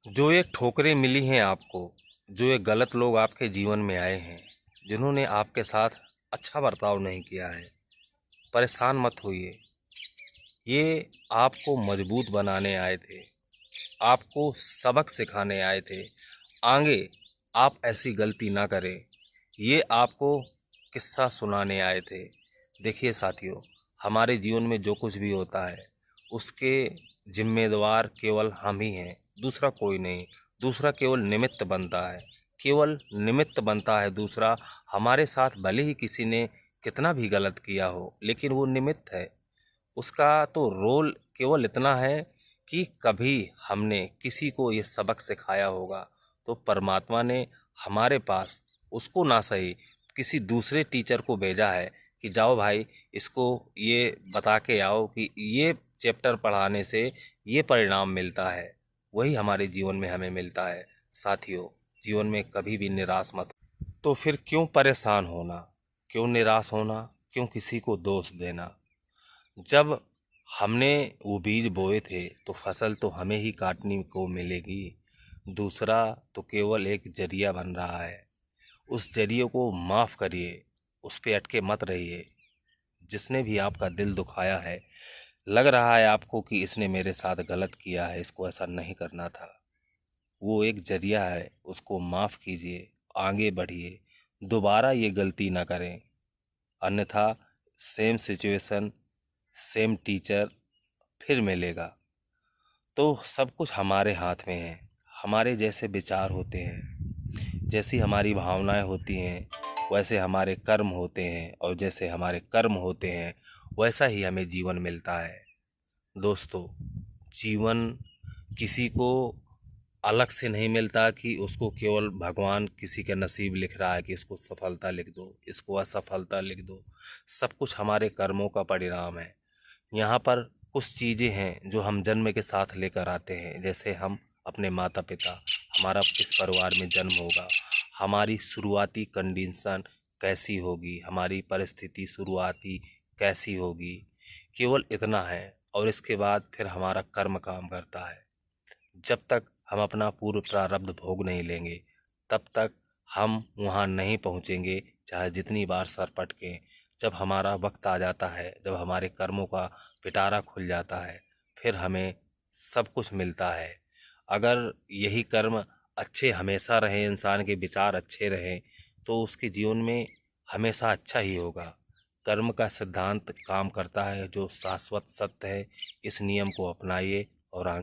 जो ये ठोकरें मिली हैं आपको, जो ये गलत लोग आपके जीवन में आए हैं, जिन्होंने आपके साथ अच्छा बर्ताव नहीं किया है, परेशान मत होइए। ये आपको मजबूत बनाने आए थे, आपको सबक सिखाने आए थे। आगे आप ऐसी गलती ना करें। ये आपको किस्सा सुनाने आए थे। देखिए साथियों, हमारे जीवन में जो कुछ भी होता है, उसके जिम्मेदार केवल हम ही हैं, दूसरा कोई नहीं। दूसरा केवल निमित्त बनता है, केवल निमित्त बनता है दूसरा। हमारे साथ भले ही किसी ने कितना भी गलत किया हो, लेकिन वो निमित्त है। उसका तो रोल केवल इतना है कि कभी हमने किसी को ये सबक सिखाया होगा, तो परमात्मा ने हमारे पास उसको ना सही किसी दूसरे टीचर को भेजा है कि जाओ भाई, इसको ये बता के आओ कि ये चैप्टर पढ़ाने से ये परिणाम मिलता है। वही हमारे जीवन में हमें मिलता है। साथियों, जीवन में कभी भी निराश मत। तो फिर क्यों परेशान होना, क्यों निराश होना, क्यों किसी को दोष देना। जब हमने वो बीज बोए थे तो फसल तो हमें ही काटने को मिलेगी। दूसरा तो केवल एक जरिया बन रहा है। उस जरिए को माफ़ करिए, उस पे अटके मत रहिए। जिसने भी आपका दिल दुखाया है, लग रहा है आपको कि इसने मेरे साथ गलत किया है, इसको ऐसा नहीं करना था, वो एक जरिया है, उसको माफ़ कीजिए, आगे बढ़िए, दोबारा ये गलती ना करें। अन्यथा सेम सिचुएशन, सेम टीचर फिर मिलेगा। तो सब कुछ हमारे हाथ में है। हमारे जैसे विचार होते हैं, जैसी हमारी भावनाएं होती हैं, वैसे हमारे कर्म होते हैं, और जैसे हमारे कर्म होते हैं वैसा ही हमें जीवन मिलता है। दोस्तों, जीवन किसी को अलग से नहीं मिलता कि उसको केवल भगवान किसी के नसीब लिख रहा है कि इसको सफलता लिख दो, इसको असफलता लिख दो। सब कुछ हमारे कर्मों का परिणाम है। यहाँ पर कुछ चीज़ें हैं जो हम जन्म के साथ लेकर आते हैं, जैसे हम अपने माता पिता, हमारा किस परिवार में जन्म होगा, हमारी शुरुआती कंडीशन कैसी होगी, हमारी परिस्थिति शुरुआती कैसी होगी, केवल इतना है। और इसके बाद फिर हमारा कर्म काम करता है। जब तक हम अपना पूर्व प्रारब्ध भोग नहीं लेंगे, तब तक हम वहाँ नहीं पहुँचेंगे, चाहे जितनी बार सर पटकें। जब हमारा वक्त आ जाता है, जब हमारे कर्मों का पिटारा खुल जाता है, फिर हमें सब कुछ मिलता है। अगर यही कर्म अच्छे हमेशा रहें, इंसान के विचार अच्छे रहें, तो उसके जीवन में हमेशा अच्छा ही होगा। कर्म का सिद्धांत काम करता है, जो शाश्वत सत्य है। इस नियम को अपनाइए और